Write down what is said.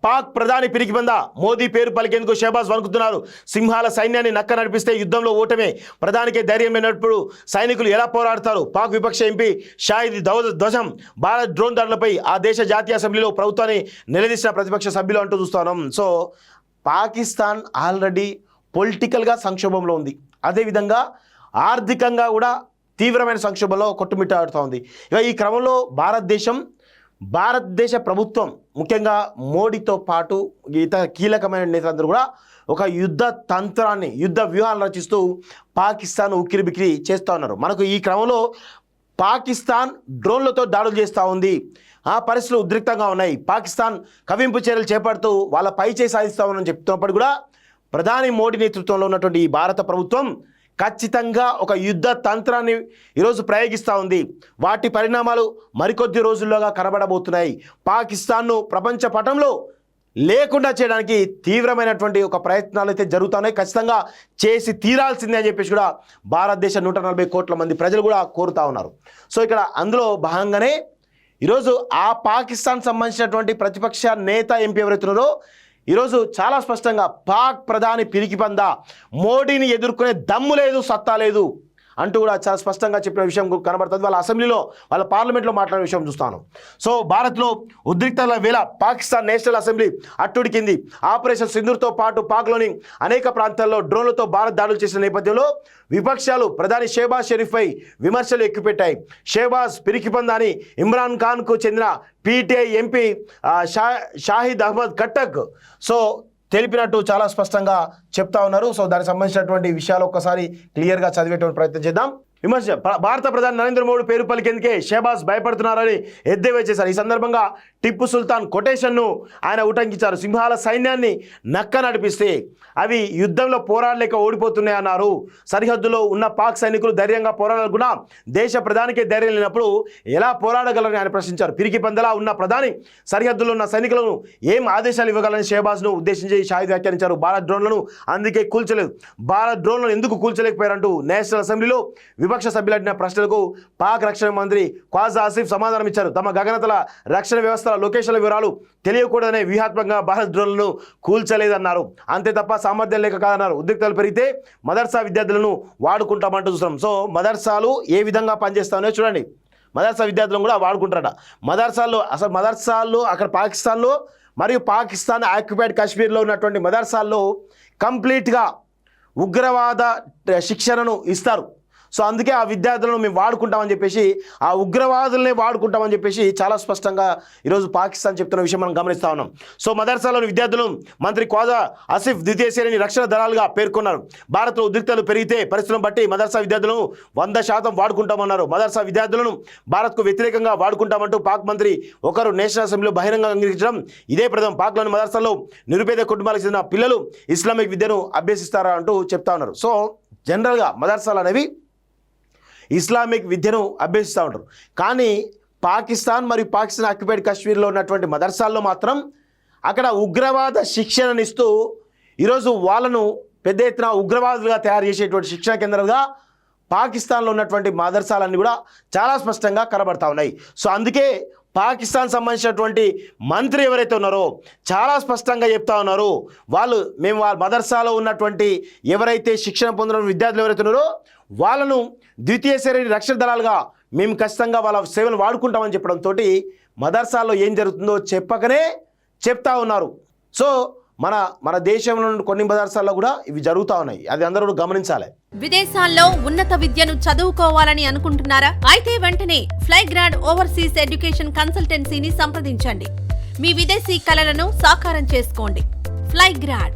పాక్ ప్రధాని పిరికిబందా మోదీ పేరు పలికేందుకు షహబాజ్ వణుకుతున్నారు. సింహాల సైన్యాన్ని నక్క నడిపిస్తే యుద్ధంలో ఓటమే. ప్రధానికే ధైర్యం లేనప్పుడు సైనికులు ఎలా పోరాడతారు? పాక్ విపక్ష ఎంపీ షాహిద్ ధ్వజం భారత్ డ్రోన్ దాడులపై ఆ దేశ జాతీయ అసెంబ్లీలో ప్రభుత్వాన్ని నిలదీసిన ప్రతిపక్ష సభ్యులు అంటూ చూస్తున్నాం. సో పాకిస్తాన్ ఆల్రెడీ పొలిటికల్గా సంక్షోభంలో ఉంది, అదేవిధంగా ఆర్థికంగా కూడా తీవ్రమైన సంక్షోభంలో కొట్టుమిట్టాడుతూ ఉంది. ఇక ఈ క్రమంలో భారతదేశ ప్రభుత్వం ముఖ్యంగా మోడీతో పాటు ఇతర కీలకమైన నేతలందరూ కూడా ఒక యుద్ధ వ్యూహాలను రచిస్తూ పాకిస్తాన్ ఉక్కిరిబిక్కిరి చేస్తూ ఉన్నారు. మనకు ఈ క్రమంలో పాకిస్తాన్ డ్రోన్లతో దాడులు చేస్తూ ఉంది. ఆ పరిస్థితులు ఉద్రిక్తంగా ఉన్నాయి. పాకిస్తాన్ కవింపు చర్యలు చేపడుతూ వాళ్ళ పైచేయి సాధిస్తామని చెప్తున్నప్పుడు కూడా ప్రధాని మోడీ నేతృత్వంలో ఉన్నటువంటి ఈ భారత ప్రభుత్వం ఖచ్చితంగా ఒక యుద్ధ తంత్రాన్ని ఈరోజు ప్రయోగిస్తూ ఉంది. వాటి పరిణామాలు మరికొద్ది రోజుల్లోగా కనబడబోతున్నాయి. పాకిస్తాన్ను ప్రపంచ పటంలో లేకుండా చేయడానికి తీవ్రమైనటువంటి ఒక ప్రయత్నాలు అయితే జరుగుతున్నాయి. ఖచ్చితంగా చేసి తీరాల్సిందే అని చెప్పేసి కూడా భారతదేశ 140 కోట్ల మంది ప్రజలు కూడా కోరుతూ ఉన్నారు. సో ఇక్కడ అందులో భాగంగానే ఈరోజు ఆ పాకిస్తాన్ సంబంధించినటువంటి ప్రతిపక్ష నేత ఎంపీ ఎవరైతున్నారో ఈరోజు చాలా స్పష్టంగా పాక్ ప్రధాని పిరికిపందా, మోడీని ఎదుర్కొనే దమ్ము లేదు, సత్తా లేదు అంటూ కూడా చాలా స్పష్టంగా చెప్పిన విషయం కనబడుతుంది. వాళ్ళ అసెంబ్లీలో, వాళ్ళ పార్లమెంట్లో మాట్లాడిన విషయం చూస్తాను. సో భారత్లో ఉద్రిక్తల వేళ పాకిస్తాన్ నేషనల్ అసెంబ్లీ అట్టుడికింది. ఆపరేషన్ సింధూర్తో పాటు పాక్లోని అనేక ప్రాంతాల్లో డ్రోన్లతో భారత్ దాడులు చేసిన నేపథ్యంలో విపక్షాలు ప్రధాని షహబాజ్ షరీఫ్పై విమర్శలు ఎక్కుపెట్టాయి. షహబాజ్ పిరికిపందాని ఇమ్రాన్ ఖాన్కు చెందిన పీటీఐ ఎంపీ షాహిద్ అహ్మద్ ఖట్టక్ సో తెలిపినట్టు చాలా స్పష్టంగా చెప్తా ఉన్నారు. సో దానికి సంబంధించినటువంటి విషయాలు ఒక్కసారి క్లియర్గా చదివేటువంటి ప్రయత్నం చేద్దాం. విమర్శ: భారత ప్రధాని నరేంద్ర మోడీ పేరు పలికేందుకే షహబాజ్ భయపడుతున్నారని ఎద్దేవా చేశారు. ఈ సందర్భంగా టిప్పు సుల్తాన్ కొటేషన్ను ఆయన ఉటంకించారు. సింహాల సైన్యాన్ని నక్క నడిపిస్తే అవి యుద్ధంలో పోరాడలేక ఓడిపోతున్నాయన్నారు. సరిహద్దులో ఉన్న పాక్ సైనికులు ధైర్యంగా పోరాడాలనుకున్నా దేశ ప్రధానికే ధైర్యం లేనప్పుడు ఎలా పోరాడగలరని ఆయన ప్రశ్నించారు. పిరికి పందలా ఉన్న ప్రధాని సరిహద్దులో ఉన్న సైనికులను ఏం ఆదేశాలు ఇవ్వగలని షహబాజ్ను ఉద్దేశించి షాహిద్ వ్యాఖ్యానించారు. భారత్ డ్రోన్లను అందుకే కూల్చలేదు. భారత్ డ్రోన్లను ఎందుకు కూల్చలేకపోయారంటూ నేషనల్ అసెంబ్లీలో విపక్ష సభ్యులు అడిగిన ప్రశ్నలకు పాక్ రక్షణ మంత్రి ఖ్వాజా ఆసిఫ్ సమాధానం ఇచ్చారు. తమ గగనతల రక్షణ వ్యవస్థల లొకేషన్ల వివరాలు తెలియకూడదనే వ్యూహాత్మకంగా భారత్ డ్రోన్లను కూల్చలేదన్నారు. అంతే తప్ప సామర్థ్యం లేక కాదన్నారు. ఉద్రిక్తలు పెరిగితే మదర్సా విద్యార్థులను వాడుకుంటామంటూ చూస్తున్నాం. సో మదర్సాలు ఏ విధంగా పనిచేస్తామో చూడండి. మదర్సా విద్యార్థులను కూడా వాడుకుంటారట. మదర్సాల్లో అక్కడ పాకిస్తాన్లో మరియు పాకిస్తాన్ ఆక్యుపైడ్ కాశ్మీర్లో ఉన్నటువంటి మదర్సాల్లో కంప్లీట్గా ఉగ్రవాద శిక్షణను ఇస్తారు. సో అందుకే ఆ విద్యార్థులను మేము వాడుకుంటామని చెప్పేసి, ఆ ఉగ్రవాదులనే వాడుకుంటామని చెప్పేసి చాలా స్పష్టంగా ఈరోజు పాకిస్తాన్ చెప్తున్న విషయం మనం గమనిస్తూ ఉన్నాం. సో మదర్సాలోని విద్యార్థులను మంత్రి ఖ్వాజా ఆసిఫ్ ద్వితీయ శ్రేణి రక్షణ దళాలుగా పేర్కొన్నారు. భారత్లో ఉద్రిక్తలు పెరిగితే పరిస్థితులను బట్టి మదర్సా విద్యార్థులను 100% వాడుకుంటామన్నారు. మదర్సా విద్యార్థులను భారత్కు వ్యతిరేకంగా వాడుకుంటామంటూ పాక్ మంత్రి ఒకరు నేషనల్ అసెంబ్లీలో బహిరంగంగా అంగీకరించడం ఇదే ప్రథమం. పాక్లోని మదర్సాల్లో నిరుపేద కుటుంబాలకు చెందిన పిల్లలు ఇస్లామిక్ విద్యను అభ్యసిస్తారా అంటూ చెప్తా ఉన్నారు. సో జనరల్గా మదర్సాలు అనేవి ఇస్లామిక్ విద్యను అభ్యసిస్తూ ఉంటారు. కానీ పాకిస్తాన్ మరియు పాకిస్తాన్ ఆక్యుపైడ్ కాశ్మీర్లో ఉన్నటువంటి మదర్సాల్లో మాత్రం అక్కడ ఉగ్రవాద శిక్షణనిస్తూ ఈరోజు వాళ్ళను పెద్ద ఎత్తున ఉగ్రవాదులుగా తయారు చేసేటువంటి శిక్షణ కేంద్రాలుగా పాకిస్తాన్లో ఉన్నటువంటి మదర్సాలన్నీ కూడా చాలా స్పష్టంగా కనబడతా ఉన్నాయి. సో అందుకే పాకిస్తాన్ సంబంధించినటువంటి మంత్రి ఎవరైతే ఉన్నారో చాలా స్పష్టంగా చెప్తా ఉన్నారు. మేము వాళ్ళ మదర్సాలో ఉన్నటువంటి ఎవరైతే శిక్షణ పొందిన విద్యార్థులు ఎవరైతే ఉన్నారో వాళ్ళను ద్వితీయ శ్రేణి రక్షణ దళాలుగా మేము ఖచ్చితంగా వాళ్ళ సేవలు వాడుకుంటామని చెప్పడంతో మదర్సాలో ఏం జరుగుతుందో చెప్పకనే చెప్తా ఉన్నారు. సో మన దేశంలో కొన్ని మదర్సాల్లో కూడా ఇవి జరుగుతూ ఉన్నాయి. అది అందరూ గమనించాలి. విదేశాల్లో ఉన్నత విద్యను చదువుకోవాలని అనుకుంటున్నారా? అయితే వెంటనే ఫ్లైగ్రాడ్ ఓవర్సీస్ ఎడ్యుకేషన్ కన్సల్టెన్సీని సంప్రదించండి. మీ విదేశీ కలలను సాకారం చేసుకోండి. ఫ్లైగ్రాడ్